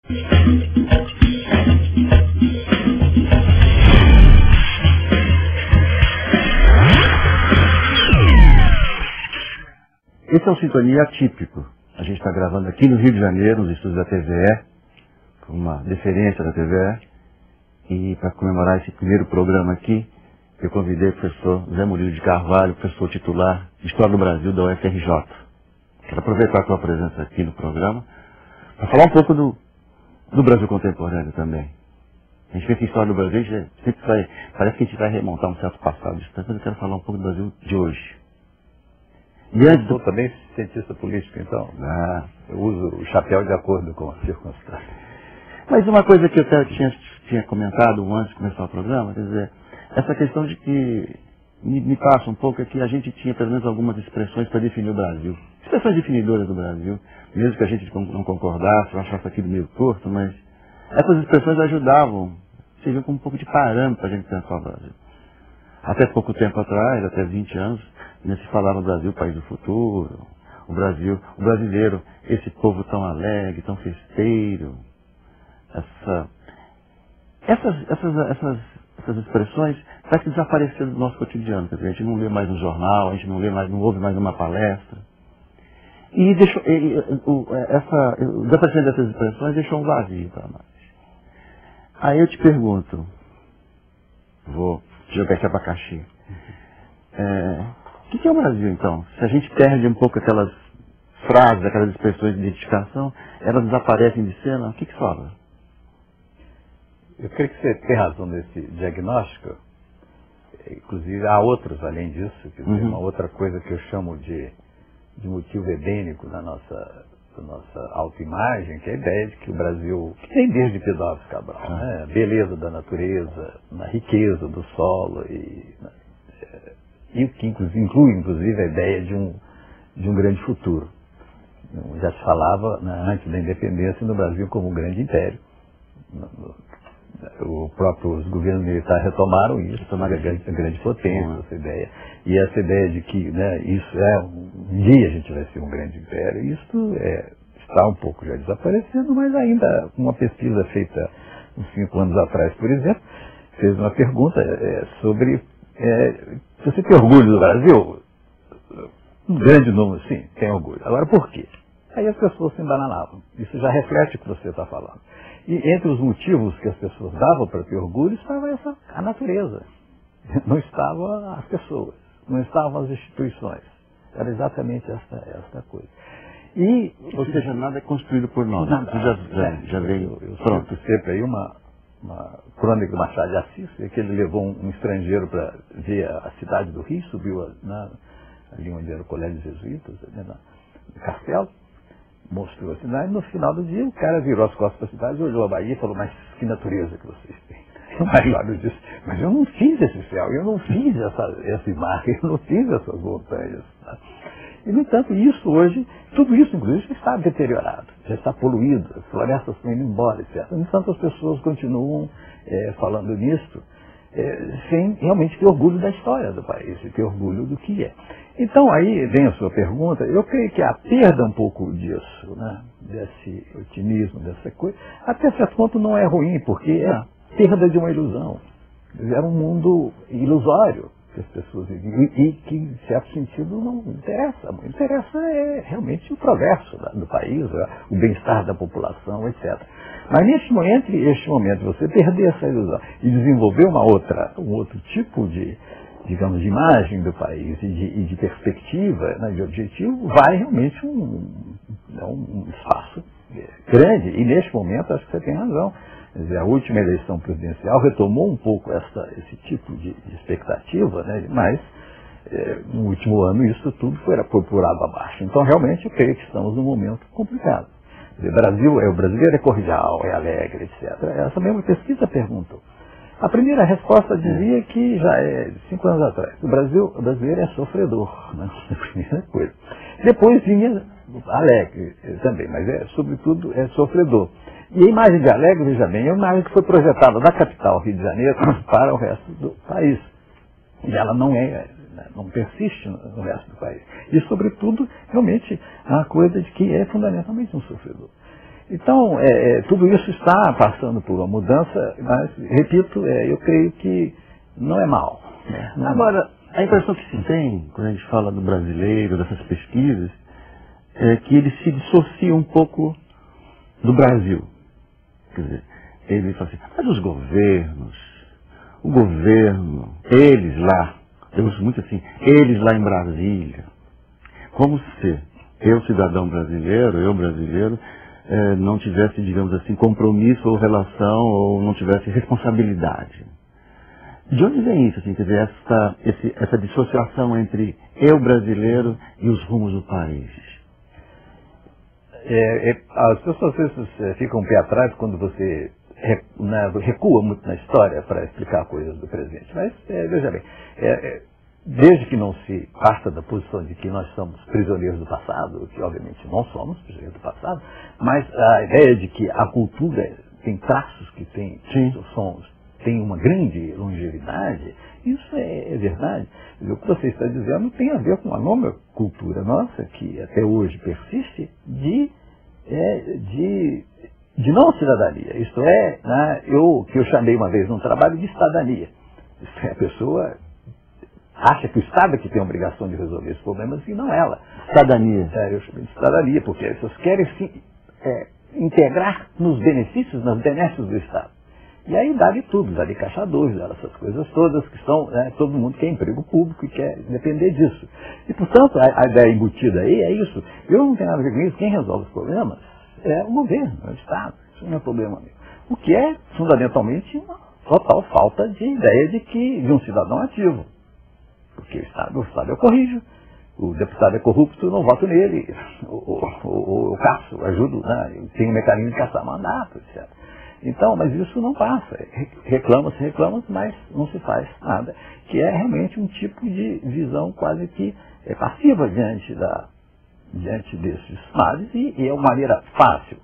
Esse é um Sintonia atípico. A gente está gravando aqui no Rio de Janeiro, nos estúdios da TVE, com uma deferência da TVE. E para comemorar esse primeiro programa aqui, eu convidei o professor Zé Murilo de Carvalho, professor titular de História do Brasil da UFRJ. Quero aproveitar a tua presença aqui no programa para falar um pouco do Brasil contemporâneo também. A gente vê que a história do Brasil sempre parece que a gente vai remontar um certo passado distante, mas eu quero falar um pouco do Brasil de hoje. E antes eu também cientista político, então eu uso o chapéu de acordo com as circunstâncias. Mas uma coisa que eu até tinha comentado antes de começar o programa, quer dizer, essa questão de que me passa um pouco é que a gente tinha pelo menos algumas expressões para definir o Brasil. Expressões definidoras do Brasil, mesmo que a gente não concordasse, eu achasse aquilo meio torto, mas essas expressões ajudavam, serviam como um pouco de parâmetro para a gente pensar o Brasil. Até pouco tempo atrás, até 20 anos, se falava o Brasil, o país do futuro, o Brasil, o brasileiro, esse povo tão alegre, tão festeiro. Essas expressões parece que desapareceram do nosso cotidiano. Quer dizer, a gente não lê mais no jornal, a gente não ouve mais numa palestra. E o desaparecimento dessas expressões deixou um vazio para nós. Aí eu te pergunto, vou jogar esse abacaxi. O que é o Brasil, então? Se a gente perde um pouco aquelas frases, aquelas expressões de identificação, elas desaparecem de cena, o que sobra? Eu creio que você tem razão nesse diagnóstico. Inclusive, há outros além disso. Quer dizer, uma outra coisa que eu chamo de motivo edênico da nossa autoimagem, que é a ideia de que o Brasil, que tem desde Pedro Álvares Cabral, né? A beleza da natureza, na riqueza do solo, e o que inclui, inclusive, a ideia de um grande futuro. Já se falava, antes da independência, no Brasil como um grande império. Os governos militares retomaram isso, a grande potência, essa ideia. E essa ideia de que isso um dia a gente vai ser um grande império, isso está um pouco já desaparecendo, mas ainda uma pesquisa feita uns 5 anos atrás, por exemplo, fez uma pergunta sobre se você tem orgulho do Brasil. Um grande número, sim, tem orgulho. Agora, por quê? Aí as pessoas se embananavam. Isso já reflete o que você está falando. E entre os motivos que as pessoas davam para ter orgulho, estava a natureza. Não estavam as pessoas, não estavam as instituições. Era exatamente esta coisa. Ou seja, nada é construído por nós. Já veio. Eu cito sempre aí uma crônica do Machado de Assis, que ele levou um estrangeiro para ver a cidade do Rio, subiu ali onde era o colégio jesuítas, no castelo, mostrou a cidade. No final do dia, o cara virou as costas para a cidade, olhou a Bahia e falou: mas que natureza que vocês têm. O Machado disse: mas eu não fiz esse céu, eu não fiz esse mar, eu não fiz essas montanhas. E, no entanto, tudo isso, inclusive, já está deteriorado, já está poluído, as florestas estão indo embora, etc. No entanto, as pessoas continuam falando nisso sem realmente ter orgulho da história do país, e ter orgulho do que é. Então, aí vem a sua pergunta. Eu creio que a perda um pouco disso, desse otimismo, dessa coisa, até certo ponto não é ruim, porque é a perda de uma ilusão. Era um mundo ilusório que as pessoas viviam e que, em certo sentido, não interessa. O que interessa é realmente o progresso do país, o bem-estar da população, etc. Mas entre este momento você perder essa ilusão e desenvolver um outro tipo de imagem do país e de perspectiva, de objetivo, vai realmente um espaço grande. E neste momento acho que você tem razão. Quer dizer, a última eleição presidencial retomou um pouco esse tipo de expectativa, mas no último ano isso tudo foi por água abaixo. Então realmente eu creio que estamos num momento complicado. Quer dizer, o brasileiro é cordial, é alegre, etc. Essa mesma pesquisa perguntou. A primeira resposta dizia que já é 5 anos atrás. O brasileiro é sofredor, a primeira coisa. Depois vinha alegre também, mas sobretudo é sofredor. E a imagem de alegre, veja bem, é uma imagem que foi projetada da capital, Rio de Janeiro, para o resto do país. E ela não persiste no resto do país. E, sobretudo, realmente, a coisa de que é fundamentalmente um sofredor. Então, tudo isso está passando por uma mudança, mas, repito, eu creio que não é mal. Não Agora, a impressão que se tem, quando a gente fala do brasileiro, dessas pesquisas, é que ele se dissocia um pouco do Brasil. Quer dizer, ele fala assim, mas os governos, o governo, eles lá, eu uso muito assim, eles lá em Brasília, como se eu, cidadão brasileiro, eu brasileiro, não tivesse, digamos assim, compromisso ou relação, ou não tivesse responsabilidade. De onde vem isso, assim, quer dizer, essa dissociação entre eu brasileiro e os rumos do país? As pessoas às vezes ficam um pé atrás quando você recua muito na história para explicar coisas do presente. Mas, veja bem, desde que não se parta da posição de que nós somos prisioneiros do passado, que obviamente não somos prisioneiros do passado, mas a ideia de que a cultura tem traços que tem uma grande longevidade, isso é verdade. O que você está dizendo tem a ver com a nova cultura nossa, que até hoje persiste, de não cidadania. Isto é, que eu chamei uma vez num trabalho de estadania. Isto é, a pessoa acha que o Estado é que tem a obrigação de resolver esses problemas e não ela. Cidadania. Eu chamei de cidadania, porque as pessoas querem se integrar nos benefícios, nas benesses do Estado. E aí dá de tudo, dá de caixa 2, essas coisas todas que são, todo mundo quer emprego público e quer depender disso. E, portanto, a ideia embutida aí é isso. Eu não tenho nada a ver com isso. Quem resolve os problemas é o governo, é o Estado. Isso não é problema meu. O que é, fundamentalmente, uma total falta de ideia de um cidadão ativo. Porque o Estado eu corrijo. O deputado é corrupto, eu não voto nele. Eu caço, ajudo, tem um mecanismo de caçar mandato, etc. Então, mas isso não passa. Reclama-se, mas não se faz nada. Que é realmente um tipo de visão quase que passiva diante desses males e é uma maneira fácil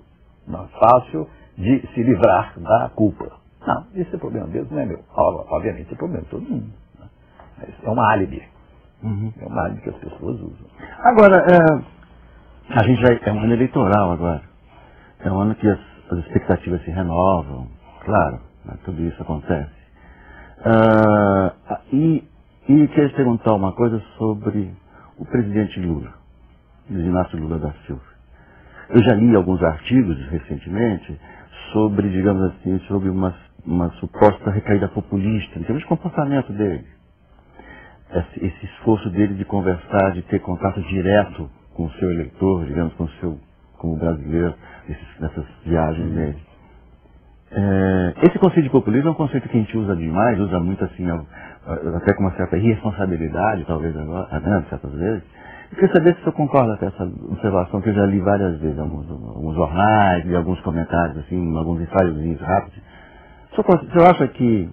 de se livrar da culpa. Não, esse é problema mesmo, não é meu. Obviamente é problema de todo mundo. Mas é uma álibi. É uma álibi que as pessoas usam. Agora, a gente é um ano eleitoral agora. É um ano que as expectativas se renovam, claro, tudo isso acontece. E queria te perguntar uma coisa sobre o presidente Lula, Luiz Inácio Lula da Silva. Eu já li alguns artigos recentemente sobre, digamos assim, sobre uma suposta recaída populista, em termos de comportamento dele. Esse esforço dele de conversar, de ter contato direto com o seu eleitor, digamos, como brasileiro, nessas viagens dele. Esse conceito de populismo é um conceito que a gente usa demais, usa muito assim, até com uma certa irresponsabilidade, talvez agora, certas vezes. Eu queria saber se o senhor concorda com essa observação que eu já li várias vezes, em alguns jornais, em alguns comentários, assim, em alguns ensaiozinhos rápidos. O senhor acha que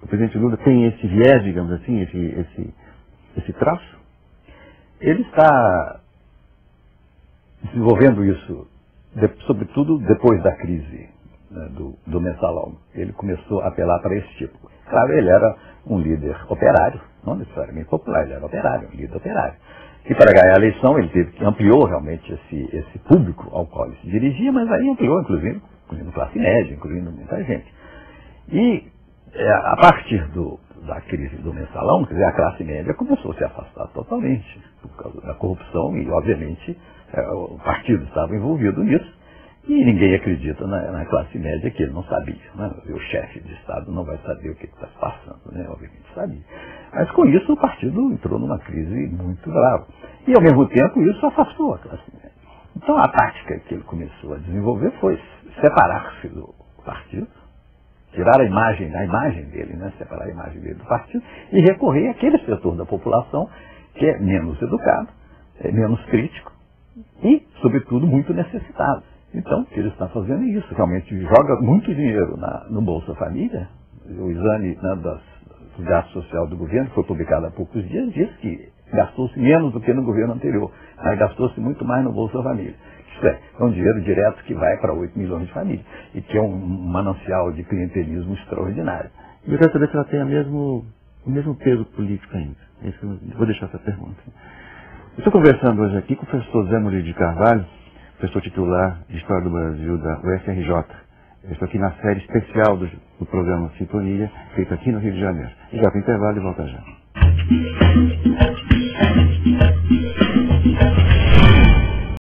o presidente Lula tem esse viés, digamos assim, esse traço? Ele está desenvolvendo isso, sobretudo depois da crise do mensalão. Ele começou a apelar para esse tipo. Claro, ele era um líder operário, não necessariamente popular, ele era operário, um líder operário. E para ganhar a eleição ele ampliou realmente esse público ao qual ele se dirigia, mas aí ampliou, incluindo classe média, incluindo muita gente. E a partir da crise do mensalão, quer dizer, a classe média começou a se afastar totalmente por causa da corrupção e, obviamente, o partido estava envolvido nisso e ninguém acredita na classe média que ele não sabia. O chefe de Estado não vai saber o que está passando, obviamente sabia. Mas com isso o partido entrou numa crise muito grave. E ao mesmo tempo isso afastou a classe média. Então a tática que ele começou a desenvolver foi separar-se do partido, tirar a imagem dele, separar a imagem dele do partido e recorrer àquele setor da população que é menos educado, é menos crítico e, sobretudo, muito necessitado. Então, o que ele está fazendo é isso, realmente joga muito dinheiro no Bolsa Família. O exame do gasto social do governo, que foi publicado há poucos dias, diz que gastou-se menos do que no governo anterior, mas gastou-se muito mais no Bolsa Família. Isto é um dinheiro direto que vai para 8 milhões de famílias e que é um manancial de clientelismo extraordinário. Eu quero saber se ela tem o mesmo peso político ainda. Vou deixar essa pergunta. Eu estou conversando hoje aqui com o professor Zé Murilo de Carvalho, professor titular de História do Brasil da UFRJ. Eu estou aqui na série especial do programa Sintonia, feito aqui no Rio de Janeiro. E já para o intervalo e volta já.